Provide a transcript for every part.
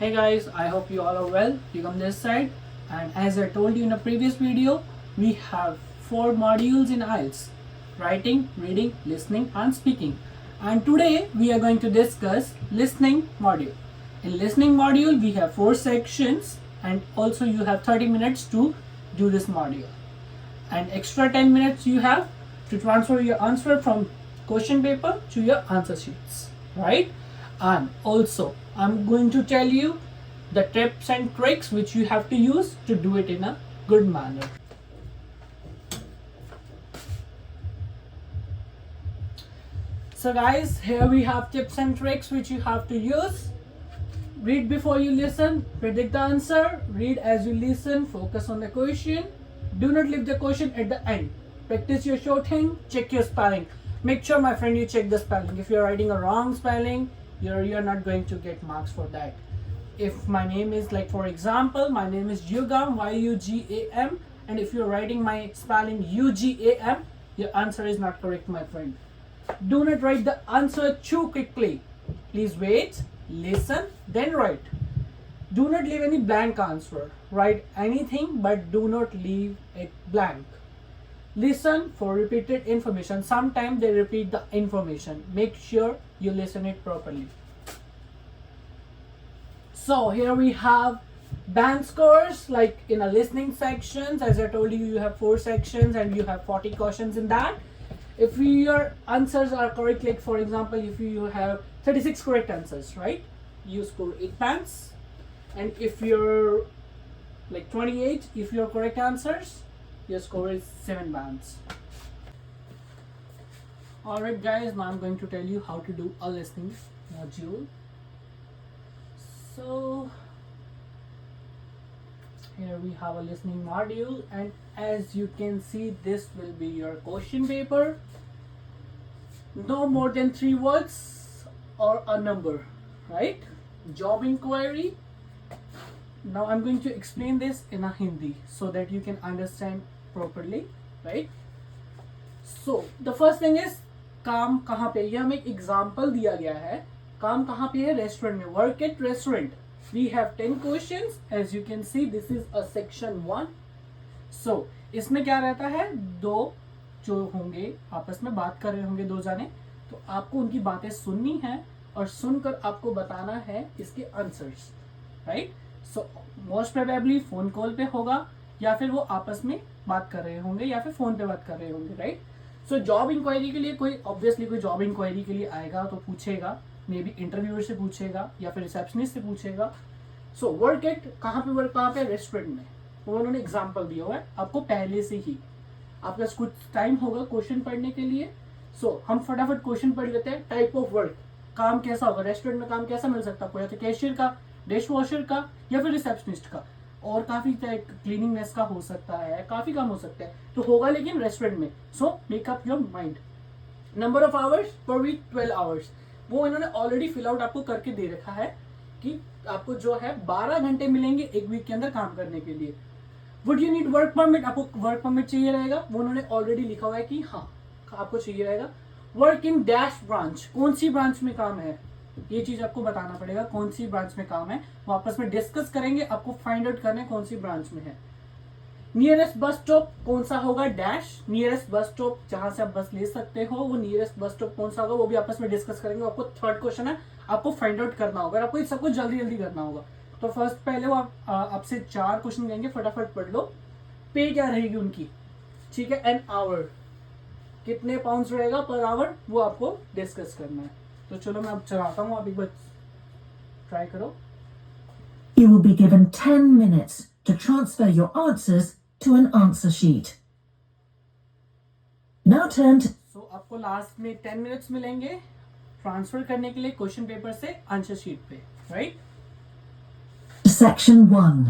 Hey guys, I hope you all are well. Yugam this side, and as I told you in a previous video, we have 4 modules in IELTS: writing, reading, listening and speaking. And today we are going to discuss listening module. In listening module we have 4 sections, and also you have 30 minutes to do this module. And extra 10 minutes you have to transfer your answer from question paper to your answer sheets, right? And also I'm going to tell you the tips and tricks which you have to use to do it in a good manner. So guys, here we have tips and tricks which you have to use. Read before you listen, predict the answer, read as you listen, focus on the question. Do not leave the question at the end. Practice your shorthand, check your spelling. Make sure, my friend, you check the spelling. If you're writing a wrong spelling, you're not going to get marks for that. If my name is, like for example, my name is Yugam, Y-U-G-A-M, and if you're writing my spelling U-G-A-M, your answer is not correct, my friend. Do not write the answer too quickly. Please wait, listen, then write. Do not leave any blank answer. Write anything, but do not leave it blank. Listen for repeated information. Sometimes they repeat the information. Make sure you listen it properly. So here we have band scores, like in a listening sections. As I told you, you have 4 sections and you have 40 questions in that. If your answers are correct, like for example, if you have 36 correct answers, right, you score 8 bands. And if you're like 28, if your correct answers, your score is 7 bands. Alright guys, now I'm going to tell you how to do a listening module. So here we have a listening module, and as you can see, this will be your question paper. No more than 3 words or a number, right? Job inquiry. Now I'm going to explain this in a Hindi so that you can understand properly, right? So the first thing is, काम कहाँ पे, ये हमें एक example दिया गया है. काम कहाँ पे है? रेस्टोरेंट में. Work at restaurant. We have 10 questions. As you can see, this is a section 1. So इसमें क्या रहता है, 2 जो होंगे आपस में बात कर रहे होंगे, 2 जाने, तो आपको उनकी बातें सुननी है और सुनकर आपको बताना है इसके answers, right? So most probably phone call पे होगा, या फिर वो आपस में बात कर रहे होंगे, या फिर फोन पे बात कर रहे होंगे, राइट? सो जॉब इंक्वायरी के लिए कोई ऑब्वियसली कोई जॉब इंक्वायरी के लिए आएगा तो पूछेगा, मे बी इंटरव्यूअर से पूछेगा या फिर रिसेप्शनिस्ट से पूछेगा. सो वर्क एट, कहाँ पे वर्क, कहाँ पे? रेस्टोरेंट में. तो उन्होंने एग्जाम्पल दिया हुआ है आपको पहले से ही. आपका कुछ टाइम होगा क्वेश्चन पढ़ने के लिए. सो हम फटाफट क्वेश्चन पढ़ लेते हैं. टाइप ऑफ वर्क, काम कैसा होगा रेस्टोरेंट में, काम कैसा मिल सकता है आपको, या तो कैशियर का, डिश वॉशर का, या फिर रिसेप्शनिस्ट का. और काफी क्लीनिंगनेस का हो सकता है, काफी काम हो सकता है, तो होगा लेकिन रेस्टोरेंट में. So make up your mind. Number of hours per week 12 hours. वो इन्होंने ऑलरेडी फिल आउट आपको करके दे रखा है कि आपको जो है 12 घंटे मिलेंगे एक वीक के अंदर काम करने के लिए. Would you need work permit, आपको वर्क परमिट चाहिए रहेगा, वो उन्होंने ऑलरेडी लिखा हुआ है कि हाँ आपको चाहिए रहेगा. वर्क इन डैश ब्रांच, कौन सी ब्रांच में काम है, ये चीज आपको बताना पड़ेगा, कौन सी ब्रांच में काम है. वो आपस में डिस्कस करेंगे, आपको फाइंड आउट करना है कौन सी ब्रांच में है. नियरेस्ट बस स्टॉप कौन सा होगा, डैश. नियरेस्ट बस स्टॉप जहां से आप बस ले सकते हो, वो नियरेस्ट बस स्टॉप कौन सा होगा, वो भी आपस में डिस्कस करेंगे. आपको थर्ड क्वेश्चन है, आपको फाइंड आउट करना होगा, आपको सब कुछ जल्दी जल्दी करना होगा. तो फर्स्ट पहले वो आपसे 4 क्वेश्चन देंगे, फटाफट पढ़ लो. पे क्या रहेगी उनकी, ठीक है. एन आवर, कितने पाउंड्स रहेगा पर आवर, वो आपको डिस्कस करना है. तो चलो मैं अब चलाता हूँ, आप एक बार ट्राई करो. You will be given 10 minutes to transfer your answers to an answer sheet. Now turn to... So आपको लास्ट में 10 मिनट्स मिलेंगे ट्रांसफर करने के लिए क्वेश्चन पेपर से आंसर शीट पे, right? Section 1.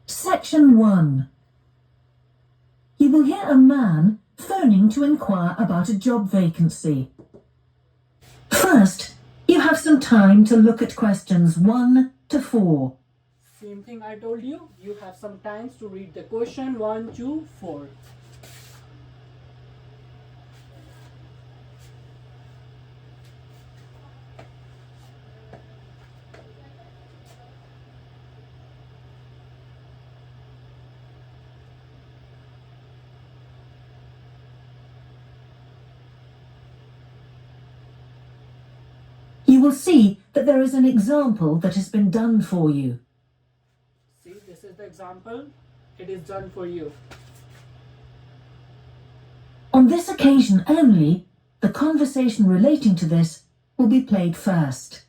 Section 1. You will hear a man phoning to inquire about a job vacancy. First, you have some time to look at questions 1 to 4. Same thing I told you. You have some time to read the question 1 to 4. you will see that there is an example that has been done for you. See, this is the example. It is done for you. On this occasion only, the conversation relating to this will be played first.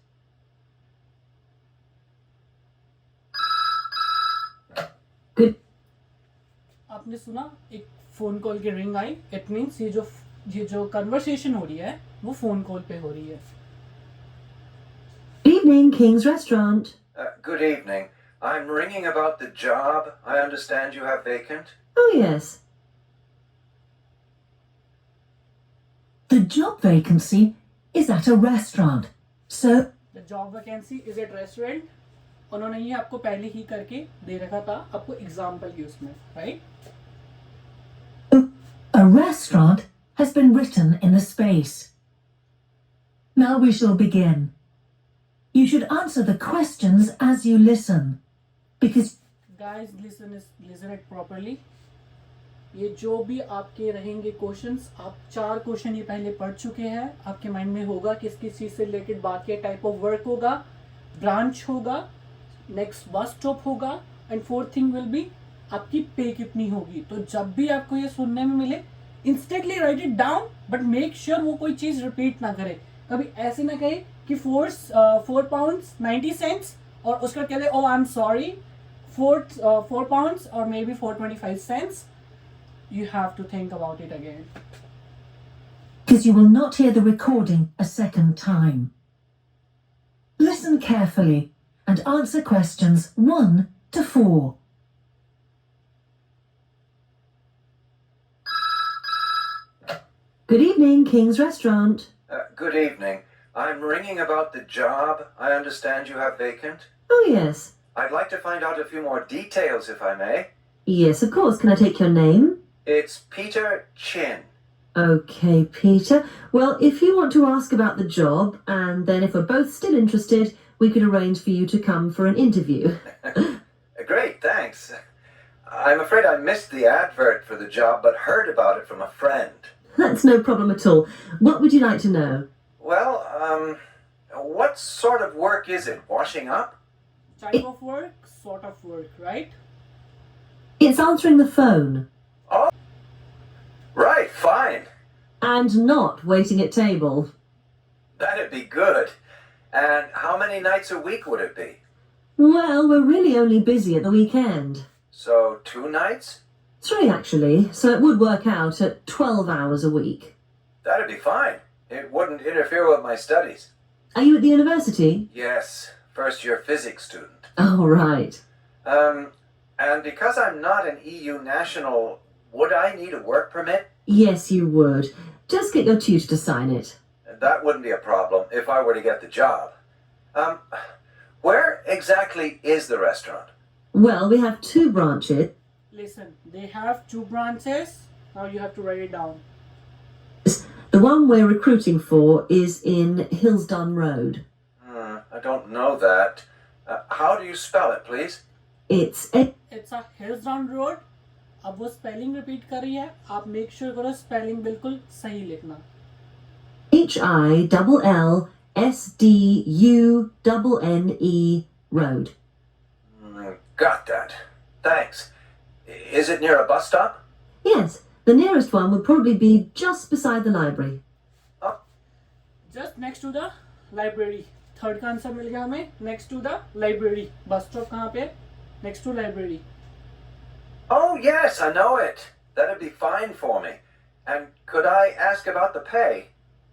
Good. आपने सुना एक phone call की ring I. It means ये जो conversation हो रही है वो फोन कॉल पे हो रही है. Good evening, King's Restaurant. Good evening. I'm ringing about the job I understand you have vacant. Oh, yes. The job vacancy is at a restaurant. So, The job vacancy is at restaurant. उन्होंने ये आपको पहले ही करके दे रखा था आपको example की उसमें, right? a restaurant has been written in the space. Now we shall begin. You should answer the questions as you listen. Because Guys, listen it properly. ये जो भी आपके रहेंगे क्वेश्चंस, आप 4 क्वेश्चन ये पहले पढ़ चुके हैं. आपके माइंड में होगा किस किस चीज से रिलेटेड बात किया, टाइप ऑफ वर्क होगा, ब्रांच होगा, नेक्स्ट बस स्टॉप होगा, and fourth thing will be आपकी पे कितनी होगी. तो जब भी आपको ये सुनने में मिले, instantly right it down, but make sure वो कोई चीज रिपीट ना करे. कभी ऐसे ना कहे कि 4 pounds 90 cents और उसका कहते oh I am sorry 4 pounds or maybe 4.25 cents. You have to think about it again. you will not hear the recording a second time. Listen carefully and answer questions 1 to 4. Good evening, King's Restaurant. Good evening. I'm ringing about the job I understand you have vacant. Oh, yes. I'd like to find out a few more details, if I may. Yes, of course. Can I take your name? It's Peter Chin. Okay, Peter. Well, if you want to ask about the job, and then if we're both still interested, we could arrange for you to come for an interview. Great, thanks. I'm afraid I missed the advert for the job, but heard about it from a friend. That's no problem at all. What would you like to know? Well, what sort of work is it? Washing up? Type of work, sort of work, right? It's answering the phone. Oh, right, fine. And not waiting at table. That'd be good. And how many nights a week would it be? Well, we're really only busy at the weekend. So, 2 nights? 3, actually, so it would work out at 12 hours a week. That'd be fine. It wouldn't interfere with my studies. Are you at the university? Yes, first-year physics student. Oh, right. And because I'm not an EU national, would I need a work permit? Yes, you would. Just get your tutor to sign it. That wouldn't be a problem if I were to get the job. Where exactly is the restaurant? Well, we have 2 branches. Listen, they have 2 branches. Now you have to write it down. The one we're recruiting for is in Hillsdon Road. I don't know that. How do you spell it, please? It's It's a Hillsdon Road. अब वो spelling repeat कर रही है, आप make sure करो spelling बिल्कुल सही लिखना. HILLSDUNNE Road. Got that. Thanks. Is it near a bus stop? Yes, the nearest one would probably be just beside the library. Just next to the library. Third का answer मिल गया हमें. Next to the library. Bus stop कहाँ पे? Next to library. Oh, yes, I know it. That'd be fine for me. And could I ask about the pay?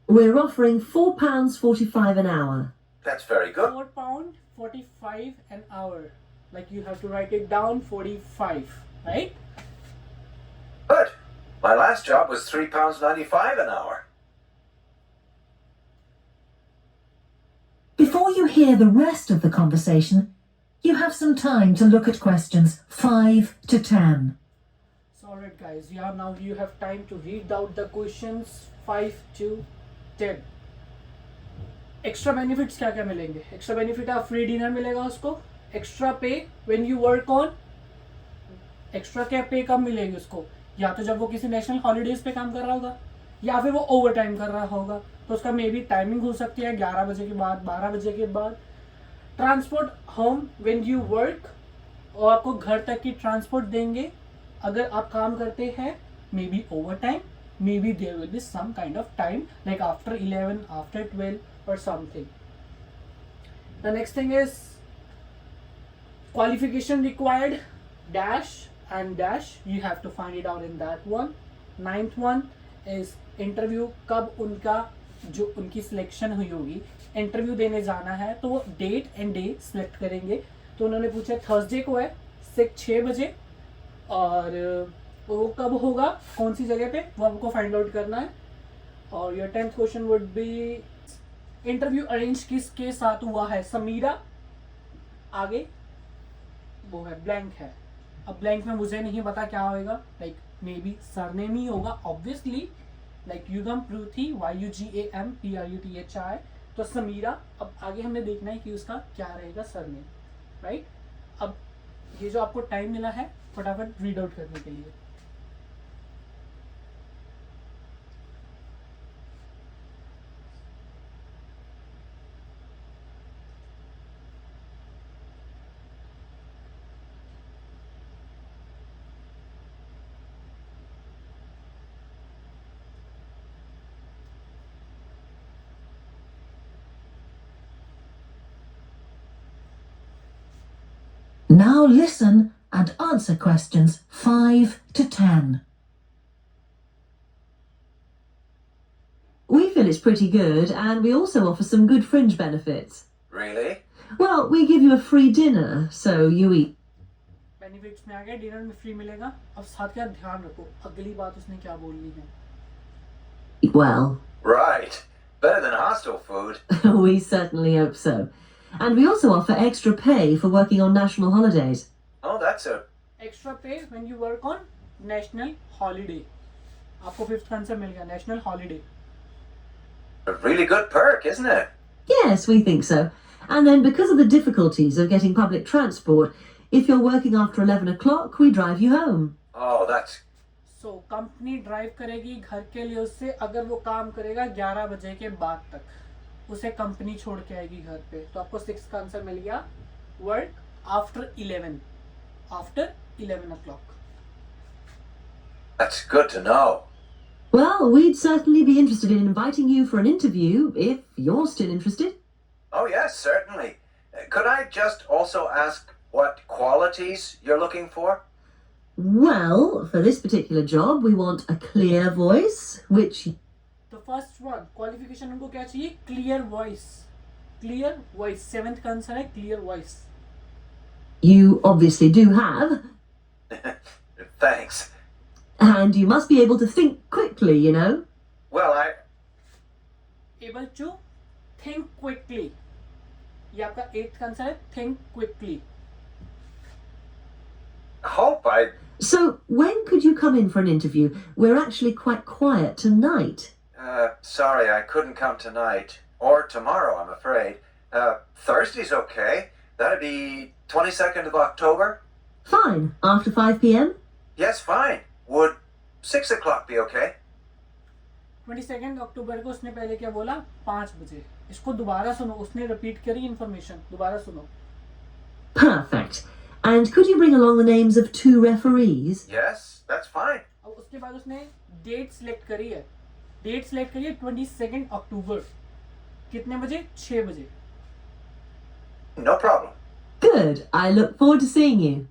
We're offering £4.45 an hour. That's very good. £4.45 an hour. Like you have to write it down 45, right? Good. My last job was £3.95 an hour. Before you hear the rest of the conversation, you have some time to look at questions 5 to 10. So alright guys, now you have time to read out the questions 5 to 10. Extra benefits क्या क्या मिलेंगे? Extra benefit है free dinner मिलेगा उसको, extra pay when you work on. Extra क्या पे कब मिलेगी उसको? या तो जब वो किसी नेशनल हॉलीडेज पे काम कर रहा होगा, या फिर वो ओवर टाइम कर रहा होगा, तो उसका मे बी टाइमिंग हो सकती है 11 बजे के बाद, 12 बजे के बाद. Transport home when you work, और आपको घर तक की ट्रांसपोर्ट देंगे अगर आप काम करते हैं. Maybe overtime, maybe there will be some kind of time like after 11, after 12 और something. The next thing is qualification required dash and dash, you have to find it out in that one. Ninth one is interview, कब उनका जो उनकी selection हुई होगी, interview देने जाना है, तो वो डेट एंड डे सिलेक्ट करेंगे. तो उन्होंने पूछा थर्सडे को है 6 बजे, और वो कब होगा, कौन सी जगह पे, वो आपको फाइंड आउट करना है. और your 10th question would be interview arrange किसके साथ हुआ है. समीरा, आगे वो है ब्लैंक है. अब ब्लैंक में मुझे नहीं पता क्या होएगा, लाइक मे बी सरनेम ही होगा ऑब्वियसली, लाइक युगम प्रूथी, YUGAMPRUTHI. तो समीरा. अब आगे हमने देखना है कि उसका क्या रहेगा सरनेम, राइट. अब ये जो आपको टाइम मिला है फटाफट रीड आउट करने के लिए. Now listen and answer questions 5 to 10. We feel it's pretty good, and we also offer some good fringe benefits. Really? Well, we give you a free dinner, so you eat. Benefits में आ गया, dinner में free मिलेगा. अब साथ का ध्यान रखो, अगली बात उसने क्या बोलनी है. Well, Right. Better than hostel food. we certainly hope so. And we also offer extra pay for working on national holidays. Oh, that's a... extra pay when you work on national holiday. आपको 5th answer मिल गया, national holiday. a really good perk, isn't it? Yes, we think so. And then because of the difficulties of getting public transport, if you're working after 11 o'clock, we drive you home. Oh, that's... so company drive करेगी घर के लिए उससे, अगर वो काम करेगा 11 बजे के बाद तक, उसे कंपनी छोड़ के आएगी घर पे. तो आपको 6th का आंसर मिल गया, work after 11, after 11 o'clock. That's good to know. Well, we'd certainly be interested in inviting you for an interview, if you're still interested. Oh, yes, certainly. Could I just also ask what qualities you're looking for? Well, for this particular job, we want a clear voice, which... The first one, qualification उनको क्या चाहिए, clear voice. Clear voice 7th का answer है, clear voice. You obviously do have. Thanks. And you must be able to think quickly, you know. Well, able to think quickly. ये आपका 8th का answer है, think quickly. hope I... So, when could you come in for an interview? We're actually quite quiet tonight. Sorry, I couldn't come tonight. Or tomorrow, I'm afraid. Thursday's okay. That'd be 22nd of October. Fine. After 5 p.m.? Yes, fine. Would 6 o'clock be okay? 22 अक्टूबर को उसने पहले क्या बोला, 5 बजे. इसको दोबारा सुनो, उसने रिपीट करी इन्फॉर्मेशन, दोबारा सुनो. Perfect. And could you bring along the names of 2 referees? Yes, that's fine. अब उसके बाद उसने डेट सिलेक्ट करी है. डेट सिलेक्ट करी है 22 अक्टूबर. कितने बजे? 6 बजे. No problem. Good. I look forward to seeing you.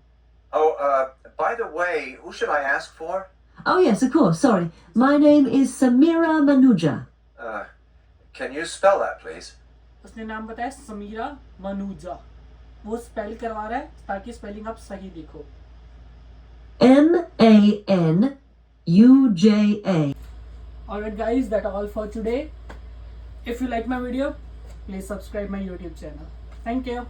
Oh, by the way, who should I ask for? Oh, yes, of course. Sorry. My name is Samira Manuja. Can you spell that, please? उसने नाम बताया समीरा मनुजा. वो spell करवा रहा है ताकि spelling आप सही देखो. Manuja. Alright guys, that's all for today. If you like my video, please subscribe my YouTube channel. Thank you.